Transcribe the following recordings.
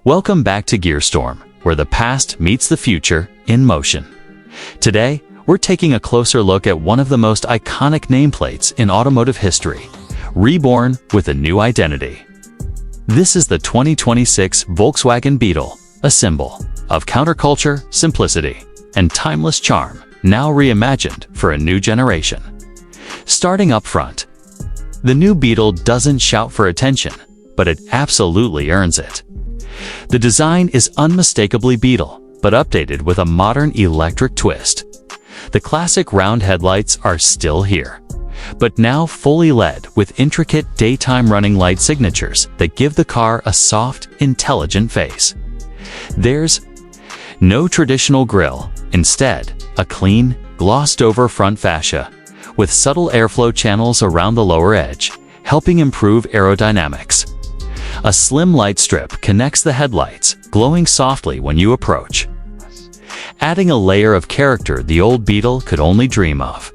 Welcome back to Gearstorm, where the past meets the future in motion. Today, we're taking a closer look at one of the most iconic nameplates in automotive history, reborn with a new identity. This is the 2026 Volkswagen Beetle, a symbol of counterculture, simplicity, and timeless charm, now reimagined for a new generation. Starting up front, the new Beetle doesn't shout for attention, but it absolutely earns it. The design is unmistakably Beetle, but updated with a modern electric twist. The classic round headlights are still here, but now fully LED with intricate daytime running light signatures that give the car a soft, intelligent face. There's no traditional grille, instead, a clean, glossed-over front fascia, with subtle airflow channels around the lower edge, helping improve aerodynamics. A slim light strip connects the headlights, glowing softly when you approach, adding a layer of character the old Beetle could only dream of.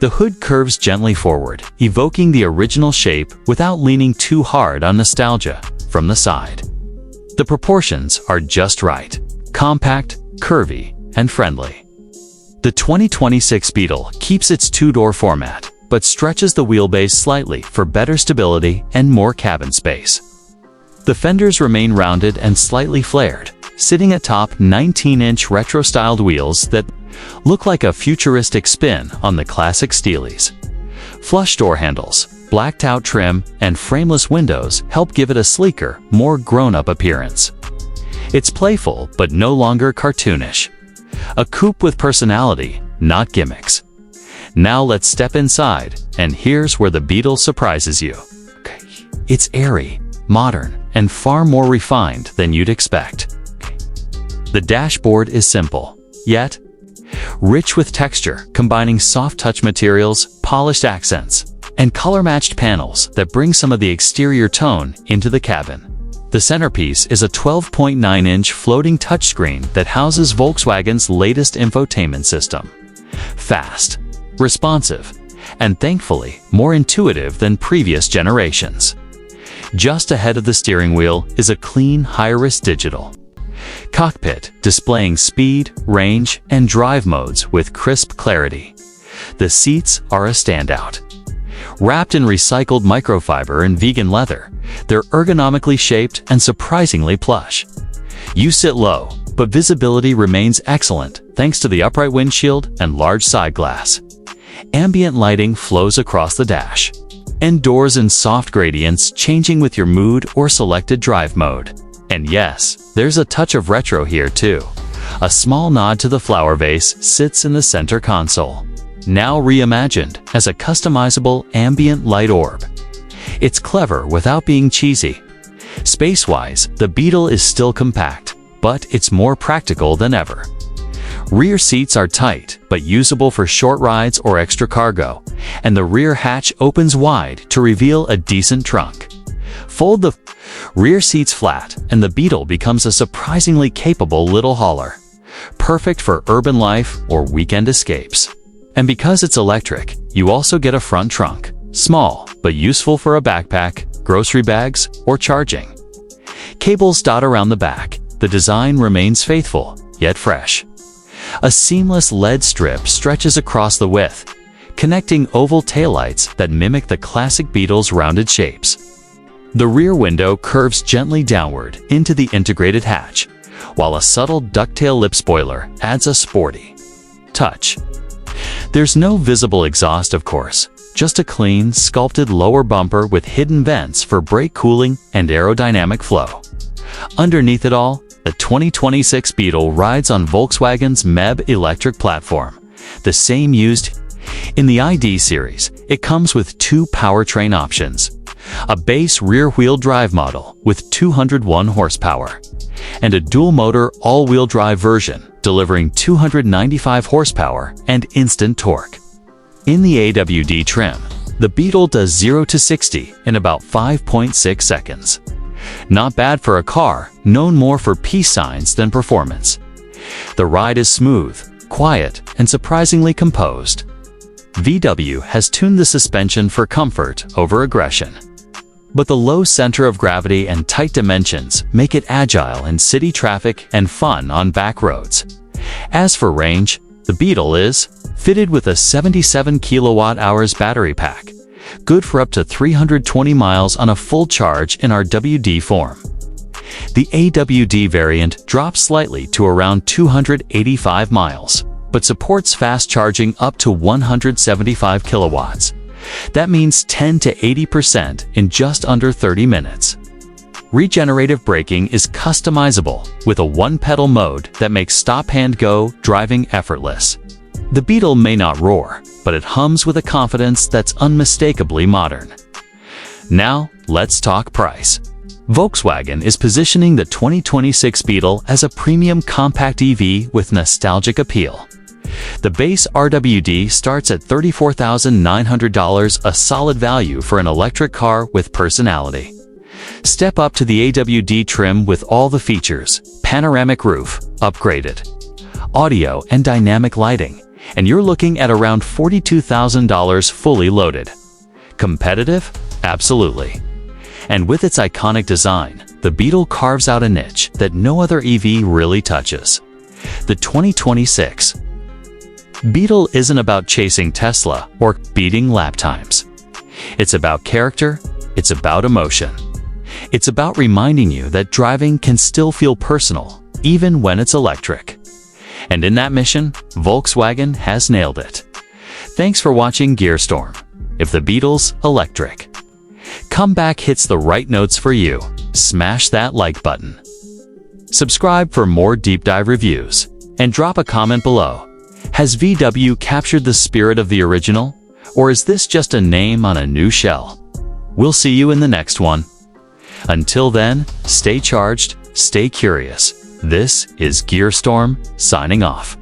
The hood curves gently forward, evoking the original shape without leaning too hard on nostalgia from the side. The proportions are just right, compact, curvy, and friendly. The 2026 Beetle keeps its two-door format, but stretches the wheelbase slightly for better stability and more cabin space. The fenders remain rounded and slightly flared, sitting atop 19-inch retro-styled wheels that look like a futuristic spin on the classic Steelies. Flush door handles, blacked-out trim, and frameless windows help give it a sleeker, more grown-up appearance. It's playful, but no longer cartoonish. A coupe with personality, not gimmicks. Now let's step inside, and here's where the Beetle surprises you. It's airy, modern, and far more refined than you'd expect. The dashboard is simple, yet rich with texture, combining soft-touch materials, polished accents, and color-matched panels that bring some of the exterior tone into the cabin. The centerpiece is a 12.9-inch floating touchscreen that houses Volkswagen's latest infotainment system. Fast, responsive, and thankfully more intuitive than previous generations. Just ahead of the steering wheel is a clean, high-res digital cockpit displaying speed, range, and drive modes with crisp clarity. The seats are a standout. Wrapped in recycled microfiber and vegan leather, they're ergonomically shaped and surprisingly plush. You sit low, but visibility remains excellent thanks to the upright windshield and large side glass. Ambient lighting flows across the dash, and doors in soft gradients changing with your mood or selected drive mode. And yes, there's a touch of retro here too. A small nod to the flower vase sits in the center console, now reimagined as a customizable ambient light orb. It's clever without being cheesy. Space-wise, the Beetle is still compact, but it's more practical than ever. Rear seats are tight, but usable for short rides or extra cargo, and the rear hatch opens wide to reveal a decent trunk. Fold the rear seats flat, and the Beetle becomes a surprisingly capable little hauler, perfect for urban life or weekend escapes. And because it's electric, you also get a front trunk, small but useful for a backpack, grocery bags, or charging. Cables dot around the back. The design remains faithful, yet fresh. A seamless LED strip stretches across the width, connecting oval taillights that mimic the classic Beetle's rounded shapes. The rear window curves gently downward into the integrated hatch, while a subtle ducktail lip spoiler adds a sporty touch. There's no visible exhaust, of course, just a clean, sculpted lower bumper with hidden vents for brake cooling and aerodynamic flow. Underneath it all, the 2026 Beetle rides on Volkswagen's MEB electric platform, the same used in the ID series. It comes with two powertrain options: a base rear-wheel drive model with 201 horsepower, and a dual-motor all-wheel drive version delivering 295 horsepower and instant torque. In the AWD trim, the Beetle does 0 to 60 in about 5.6 seconds. Not bad for a car known more for peace signs than performance. The ride is smooth, quiet, and surprisingly composed. VW has tuned the suspension for comfort over aggression. But the low center of gravity and tight dimensions make it agile in city traffic and fun on back roads. As for range, the Beetle is fitted with a 77 kilowatt-hours battery pack, good for up to 320 miles on a full charge in our WD form. The AWD variant drops slightly to around 285 miles, but supports fast charging up to 175 kilowatts. That means 10 to 80% in just under 30 minutes. Regenerative braking is customizable with a one-pedal mode that makes stop-and-go driving effortless. The Beetle may not roar, but it hums with a confidence that's unmistakably modern. Now, let's talk price. Volkswagen is positioning the 2026 Beetle as a premium compact EV with nostalgic appeal. The base RWD starts at $34,900, a solid value for an electric car with personality. Step up to the AWD trim with all the features: panoramic roof, upgraded audio and dynamic lighting, and you're looking at around $42,000 fully loaded. Competitive? Absolutely. And with its iconic design, the Beetle carves out a niche that no other EV really touches. The 2026 Beetle isn't about chasing Tesla or beating lap times. It's about character, it's about emotion. It's about reminding you that driving can still feel personal, even when it's electric. And in that mission, Volkswagen has nailed it. Thanks for watching Gearstorm. If the Beetle's electric comeback hits the right notes for you, smash that like button. Subscribe for more deep dive reviews, and drop a comment below. Has VW captured the spirit of the original, or is this just a name on a new shell? We'll see you in the next one. Until then, stay charged, stay curious. This is Gearstorm, signing off.